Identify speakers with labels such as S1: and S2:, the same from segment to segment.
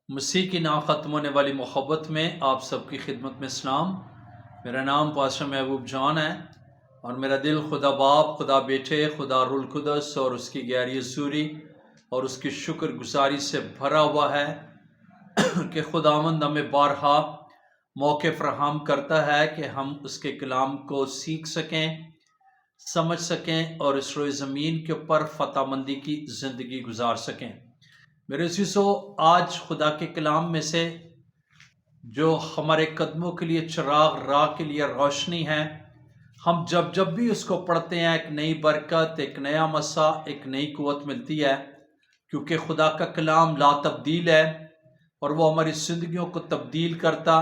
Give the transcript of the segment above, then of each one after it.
S1: مسیح کی نا ختم ہونے والی محبت میں آپ سب کی خدمت میں سلام۔ میرا نام پاسٹر محبوب جان ہے اور میرا دل خدا باپ، خدا بیٹے، خدا روح القدس اور اس کی غیر یسوعی اور اس کی شکر گزاری سے بھرا ہوا ہے کہ خداوند ہمیں بارہا موقع فراہم کرتا ہے کہ ہم اس کے کلام کو سیکھ سکیں، سمجھ سکیں اور اس روئے زمین کے اوپر فتح مندی کی زندگی گزار سکیں۔ میرے عزیزو، آج خدا کے کلام میں سے جو ہمارے قدموں کے لیے چراغ، راہ کے لیے روشنی ہے، ہم جب بھی اس کو پڑھتے ہیں ایک نئی برکت، ایک نیا مسا، ایک نئی قوت ملتی ہے، کیونکہ خدا کا کلام لا تبدیل ہے اور وہ ہماری زندگیوں کو تبدیل کرتا،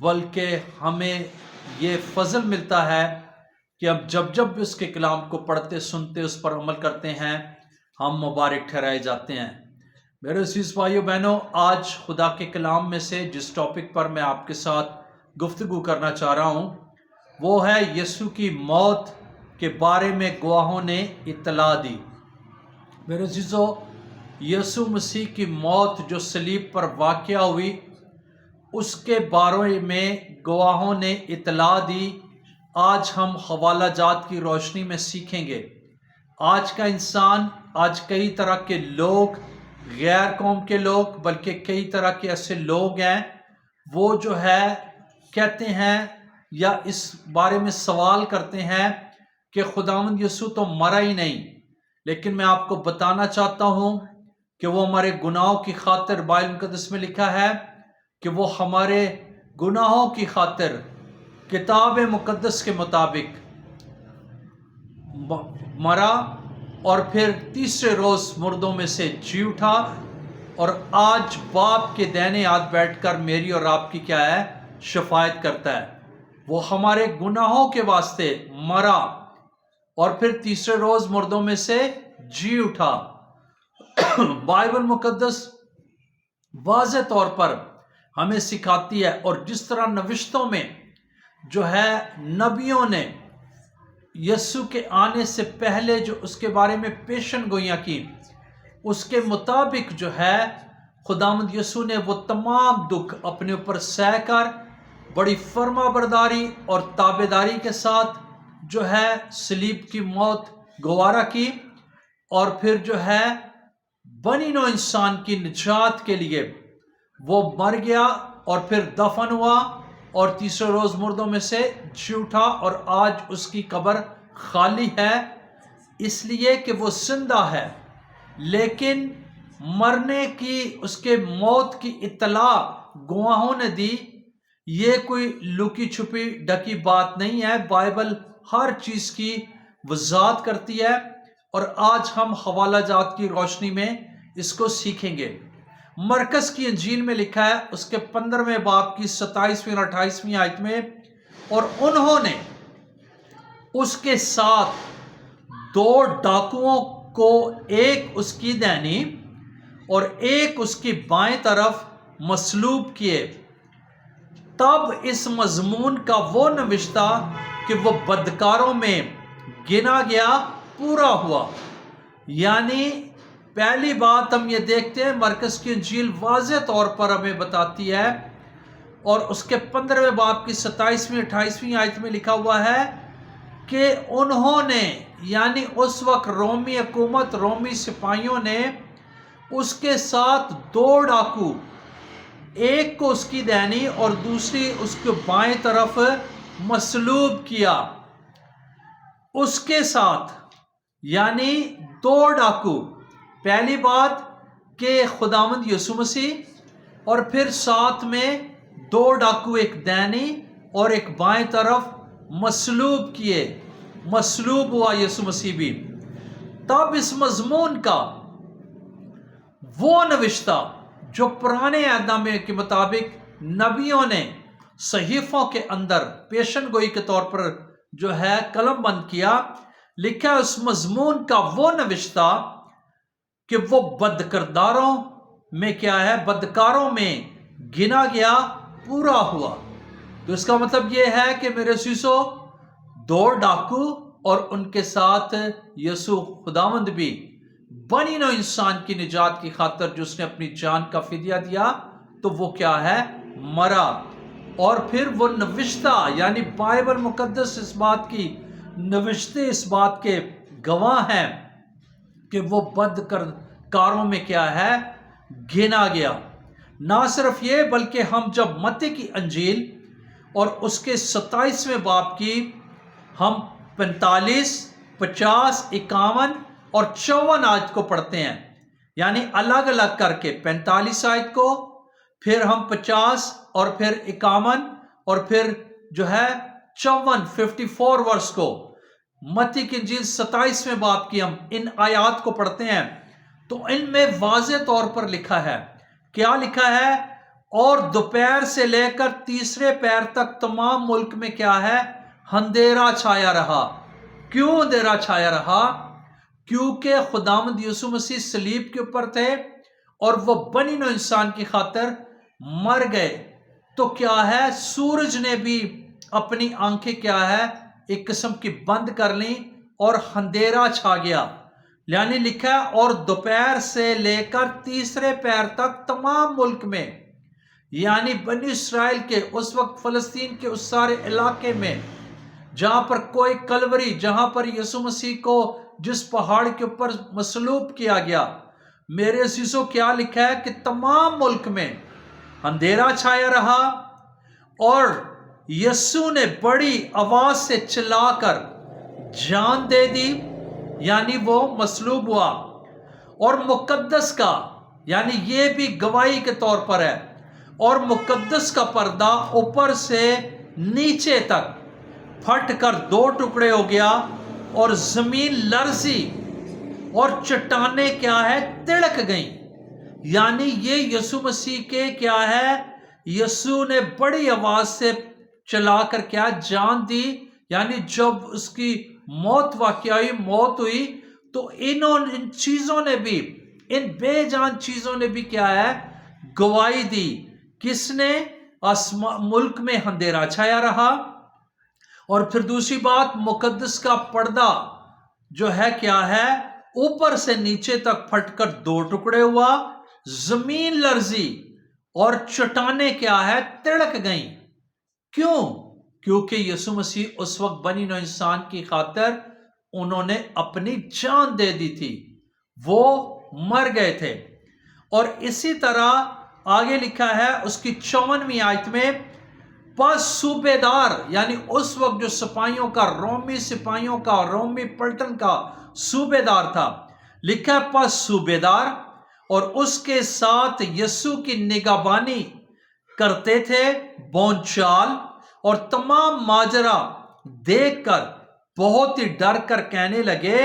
S1: بلکہ ہمیں یہ فضل ملتا ہے کہ ہم جب بھی اس کے کلام کو پڑھتے، سنتے، اس پر عمل کرتے ہیں، ہم مبارک ٹھہرائے جاتے ہیں۔ میرے عزیز بھائیو بہنوں، آج خدا کے کلام میں سے جس ٹاپک پر میں آپ کے ساتھ گفتگو کرنا چاہ رہا ہوں وہ ہے یسوع کی موت کے بارے میں گواہوں نے اطلاع دی۔ میرے عزیزو، یسوع مسیح کی موت جو صلیب پر واقع ہوئی، اس کے بارے میں گواہوں نے اطلاع دی۔ آج ہم حوالہ جات کی روشنی میں سیکھیں گے۔ آج کا انسان، آج کئی طرح کے لوگ، غیر قوم کے لوگ، بلکہ کئی طرح کے ایسے لوگ ہیں وہ جو ہے کہتے ہیں یا اس بارے میں سوال کرتے ہیں کہ خداوند یسوع تو مرا ہی نہیں، لیکن میں آپ کو بتانا چاہتا ہوں کہ وہ ہمارے گناہوں کی خاطر، بائبل مقدس میں لکھا ہے کہ وہ ہمارے گناہوں کی خاطر کتاب مقدس کے مطابق مرا اور پھر تیسرے روز مردوں میں سے جی اٹھا، اور آج باپ کے دائنے ہاتھ بیٹھ کر میری اور آپ کی کیا ہے؟ شفاعت کرتا ہے۔ وہ ہمارے گناہوں کے واسطے مرا اور پھر تیسرے روز مردوں میں سے جی اٹھا۔ بائبل مقدس واضح طور پر ہمیں سکھاتی ہے، اور جس طرح نوشتوں میں جو ہے نبیوں نے یسوع کے آنے سے پہلے جو اس کے بارے میں پیشن گوئیاں کی، اس کے مطابق جو ہے خداوند یسوع نے وہ تمام دکھ اپنے اوپر سہ کر بڑی فرما برداری اور تابعداری کے ساتھ جو ہے صلیب کی موت گوارا کی، اور پھر جو ہے بنی نوع انسان کی نجات کے لیے وہ مر گیا اور پھر دفن ہوا اور تیسرے روز مردوں میں سے جی اٹھا، اور آج اس کی قبر خالی ہے، اس لیے کہ وہ زندہ ہے۔ لیکن مرنے کی، اس کے موت کی اطلاع گواہوں نے دی۔ یہ کوئی لکی چھپی ڈکی بات نہیں ہے، بائبل ہر چیز کی وضاحت کرتی ہے، اور آج ہم حوالہ جات کی روشنی میں اس کو سیکھیں گے۔ مرکز کی انجیل میں لکھا ہے اس کے 15ویں باب کی 27ویں اور 28ویں آیت میں، اور انہوں نے اس کے ساتھ دو ڈاکوؤں کو، ایک اس کی دائنی اور ایک اس کی بائیں طرف مصلوب کیے۔ تب اس مضمون کا وہ نوشتہ کہ وہ بدکاروں میں گنا گیا پورا ہوا۔ یعنی پہلی بات ہم یہ دیکھتے ہیں، مرکز کی انجیل واضح طور پر ہمیں بتاتی ہے، اور اس کے 15ویں باب کی 27ویں 28ویں آیت میں لکھا ہوا ہے کہ انہوں نے، یعنی اس وقت رومی حکومت، رومی سپاہیوں نے اس کے ساتھ دو ڈاکو، ایک کو اس کی دائنی اور دوسری اس کے بائیں طرف مصلوب کیا۔ اس کے ساتھ یعنی دو ڈاکو، پہلی بات کہ خداوند یسوع مسیح، اور پھر ساتھ میں دو ڈاکو، ایک دائنی اور ایک بائیں طرف مصلوب کیے، مصلوب ہوا یسوع مسیح بھی۔ تب اس مضمون کا وہ نوشتہ جو پرانے عہد نامے کے مطابق نبیوں نے صحیفوں کے اندر پیشن گوئی کے طور پر جو ہے قلم بند کیا، لکھا اس مضمون کا وہ نوشتہ کہ وہ بدکرداروں میں کیا ہے؟ بدکاروں میں گنا گیا، پورا ہوا۔ تو اس کا مطلب یہ ہے کہ میرے عزیزو، دو ڈاکو اور ان کے ساتھ یسوع خداوند بھی بنی نوع انسان کی نجات کی خاطر جو اس نے اپنی جان کا فدیہ دیا، تو وہ کیا ہے؟ مرا۔ اور پھر وہ نوشتہ یعنی بائبل مقدس اس بات کی نوشتے اس بات کے گواہ ہیں کہ وہ بدکاروں میں کیا ہے؟ گنا گیا۔ نہ صرف یہ بلکہ ہم جب متی کی انجیل اور اس کے 27ویں باب کی ہم 45، 50، 51 اور 54 آیت کو پڑھتے ہیں، یعنی الگ الگ کر کے 45 آیت کو، پھر ہم 50 اور پھر 51 اور پھر جو ہے 54 54 ورس کو، متی کی انجیل 27ویں باب کی ہم ان آیات کو پڑھتے ہیں، تو ان میں واضح طور پر لکھا ہے، کیا لکھا ہے؟ اور دوپہر سے لے کر تیسرے پہر تک تمام ملک میں کیا ہے؟ اندھیرا چھایا رہا۔ کیوں اندھیرا چھایا رہا؟ کیونکہ خداوند یسوع مسیح صلیب کے اوپر تھے اور وہ بنی نوع انسان کی خاطر مر گئے، تو کیا ہے؟ سورج نے بھی اپنی آنکھیں کیا ہے؟ ایک قسم کی بند کر لیں اور اندھیرا چھا گیا، یعنی لکھا ہے اور دوپہر سے لے کر تیسرے پہر تک تمام ملک میں، یعنی بنی اسرائیل کے اس وقت فلسطین کے اس سارے علاقے میں جہاں پر کوئی کلوری، جہاں پر یسوع مسیح کو جس پہاڑ کے اوپر مصلوب کیا گیا، میرے عزیزوں کیا لکھا ہے کہ تمام ملک میں اندھیرا چھایا رہا، اور یسوع نے بڑی آواز سے چلا کر جان دے دی، یعنی وہ مصلوب ہوا۔ اور مقدس کا، یعنی یہ بھی گواہی کے طور پر ہے، اور مقدس کا پردہ اوپر سے نیچے تک پھٹ کر 2 ٹکڑے ہو گیا، اور زمین لرزی اور چٹانیں کیا ہے؟ تڑک گئیں۔ یعنی یہ یسوع مسیح کے کیا ہے؟ یسوع نے بڑی آواز سے چلا کر کیا جان دی، یعنی جب اس کی موت ہوئی تو ان چیزوں نے بھی، ان بے جان چیزوں نے بھی کیا ہے؟ گواہی دی۔ کس نے؟ ملک میں اندھیرا چھایا رہا، اور پھر دوسری بات، مقدس کا پردہ جو ہے کیا ہے؟ اوپر سے نیچے تک پھٹ کر 2 ٹکڑے ہوا، زمین لرزی اور چٹانیں کیا ہے؟ تڑک گئیں۔ کیوں؟ کیونکہ یسوع مسیح اس وقت بنی نوع انسان کی خاطر انہوں نے اپنی جان دے دی تھی، وہ مر گئے تھے۔ اور اسی طرح آگے لکھا ہے اس کی 54ویں آیت میں، پس صوبے دار، یعنی اس وقت جو سپاہیوں کا، رومی سپاہیوں کا، رومی پلٹن کا صوبے دار تھا، لکھا ہے پس صوبے دار اور اس کے ساتھ یسوع کی نگہبانی کرتے تھے بونچال، اور تمام ماجرا دیکھ کر بہت ہی ڈر کر کہنے لگے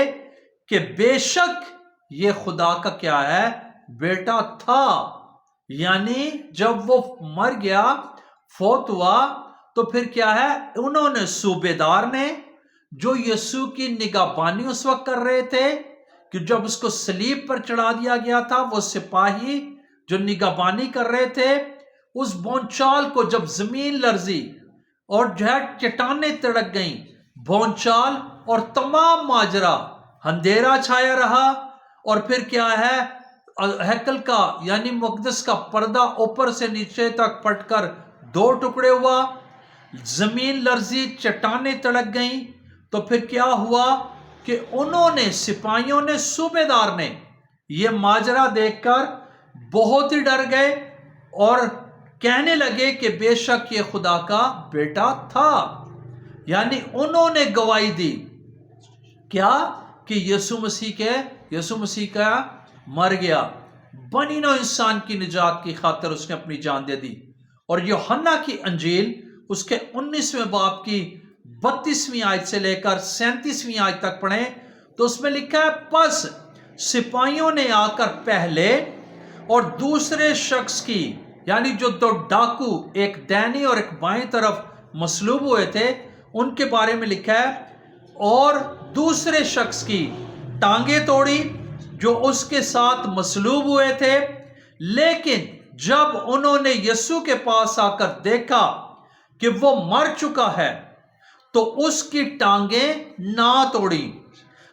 S1: کہ بے شک یہ خدا کا کیا ہے؟ بیٹا تھا۔ یعنی جب وہ مر گیا، فوت ہوا، تو پھر کیا ہے؟ انہوں نے صوبے دار نے جو یسوع کی نگہبانی اس وقت کر رہے تھے، کہ جب اس کو صلیب پر چڑھا دیا گیا تھا، وہ سپاہی جو نگہبانی کر رہے تھے، اس بونچال کو جب زمین لرزی اور جو ہے چٹانیں تڑک گئیں، بونچال اور تمام ماجرا، اندھیرا چھایا رہا، اور پھر کیا ہے؟ ہیکل کا یعنی مقدس کا پردہ اوپر سے نیچے تک پھٹ کر 2 ٹکڑے ہوا، زمین لرزی، چٹانیں تڑک گئیں، تو پھر کیا ہوا کہ انہوں نے، سپاہیوں نے، صوبے دار نے یہ ماجرا دیکھ کر بہت ہی ڈر گئے اور کہنے لگے کہ بے شک یہ خدا کا بیٹا تھا۔ یعنی انہوں نے گواہی دی کیا؟ کہ یسوع مسیح کا مر گیا، بنی نوع انسان کی نجات کی خاطر اس نے اپنی جان دے دی۔ اور یوحنا کی انجیل اس کے 19ویں باب کی 32ویں آیت سے لے کر 37ویں آیت تک پڑھیں تو اس میں لکھا ہے، پس سپاہیوں نے آ کر پہلے اور دوسرے شخص کی، یعنی جو 2 ڈاکو، ایک دائیں اور ایک بائیں طرف مصلوب ہوئے تھے، ان کے بارے میں لکھا ہے، اور دوسرے شخص کی ٹانگیں توڑی جو اس کے ساتھ مصلوب ہوئے تھے، لیکن جب انہوں نے یسوع کے پاس آ کر دیکھا کہ وہ مر چکا ہے تو اس کی ٹانگیں نہ توڑی،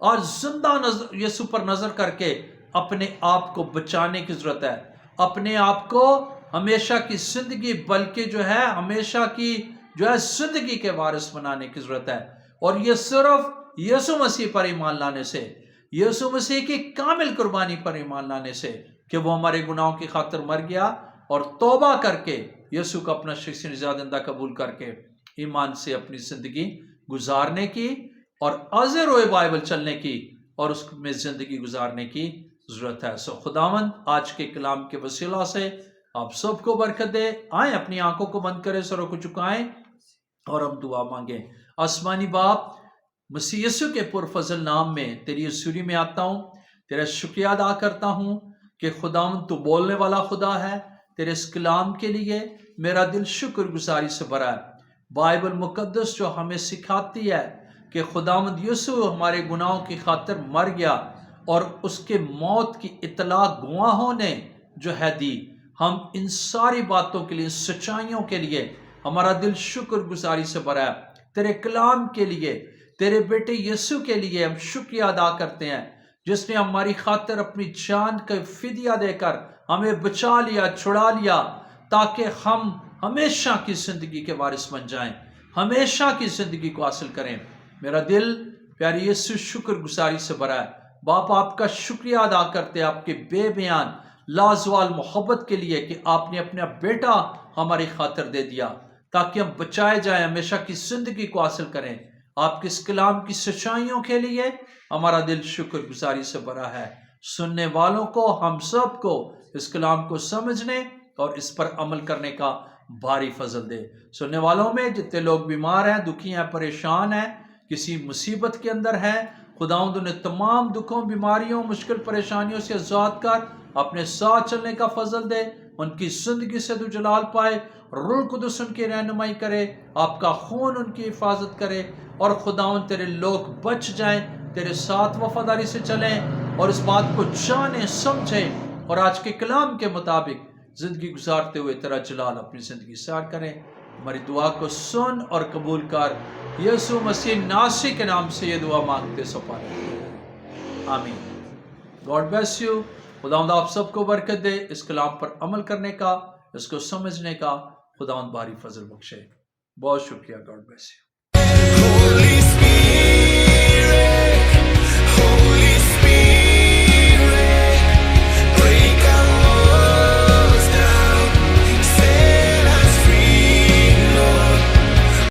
S1: اور زندہ یسوع پر نظر کر کے اپنے آپ کو بچانے کی ضرورت ہے، اپنے آپ کو ہمیشہ کی زندگی بلکہ جو ہے ہمیشہ کی جو ہے زندگی کے وارث بنانے کی ضرورت ہے، اور یہ صرف یسوع مسیح پر ایمان لانے سے، یسوع مسیح کی کامل قربانی پر ایمان لانے سے کہ وہ ہمارے گناہوں کی خاطر مر گیا، اور توبہ کر کے یسوع کو اپنا شخصی نجات دہندہ قبول کر کے ایمان سے اپنی زندگی گزارنے کی اور از روئے بائبل چلنے کی اور اس میں زندگی گزارنے کی ضرورت ہے۔ سو خداوند آج کے کلام کے وسیلہ سے آپ سب کو برکت دے۔ آئیں اپنی آنکھوں کو بند کریں، سروں کو جھکائیں اور ہم دعا مانگیں۔ آسمانی باپ، مسیح یسوع کے پرفضل نام میں تیری حضوری میں آتا ہوں، تیرا شکریہ ادا کرتا ہوں کہ خداوند تو بولنے والا خدا ہے۔ تیرے اس کلام کے لیے میرا دل شکر گزاری سے بھرا ہے۔ بائبل مقدس جو ہمیں سکھاتی ہے کہ خداوند یسوع ہمارے گناہوں کی خاطر مر گیا اور اس کے موت کی اطلاع گواہوں نے جو ہے دی، ہم ان ساری باتوں کے لیے، سچائیوں کے لیے ہمارا دل شکر گزاری سے بھرا ہے۔ تیرے کلام کے لیے، تیرے بیٹے یسوع کے لیے ہم شکریہ ادا کرتے ہیں، جس نے ہماری خاطر اپنی جان کا فدیہ دے کر ہمیں بچا لیا، چھڑا لیا، تاکہ ہم ہمیشہ کی زندگی کے وارث بن جائیں، ہمیشہ کی زندگی کو حاصل کریں۔ میرا دل پیاری یسوع شکر گزاری سے بھرا ہے۔ باپ آپ کا شکریہ ادا کرتے ہیں آپ کے بے بیان لازوال محبت کے لیے کہ آپ نے اپنا بیٹا ہماری خاطر دے دیا تاکہ ہم بچائے جائیں، ہمیشہ کی زندگی کو حاصل کریں۔ آپ کے اس کلام کی سچائیوں کے لیے ہمارا دل شکر گزاری سے بھرا ہے۔ سننے والوں کو، ہم سب کو اس کلام کو سمجھنے اور اس پر عمل کرنے کا بھاری فضل دے۔ سننے والوں میں جتنے لوگ بیمار ہیں، دکھی ہیں، پریشان ہیں، کسی مصیبت کے اندر ہیں، خداوند انہیں تمام دکھوں، بیماریوں، مشکل پریشانیوں سے آزاد کر اپنے ساتھ چلنے کا فضل دے، ان کی زندگی سے تو جلال پائے، روح القدس ان کی رہنمائی کرے، آپ کا خون ان کی حفاظت کرے، اور خداوند تیرے لوگ بچ جائیں، تیرے ساتھ وفاداری سے چلیں اور اس بات کو جانیں، سمجھیں، اور آج کے کلام کے مطابق زندگی گزارتے ہوئے تیرا جلال اپنی زندگی سار کریں۔ ہماری دعا کو سن اور قبول کر، یسوع مسیح ناصری کے نام سے یہ دعا مانگتے سپارے، آمین۔ God bless you. خداوند آپ سب کو برکت دے، اس کلام پر عمل کرنے کا، اس کو سمجھنے کا خداوند بھاری فضل بخشے۔ بہت شکریہ۔ God bless you.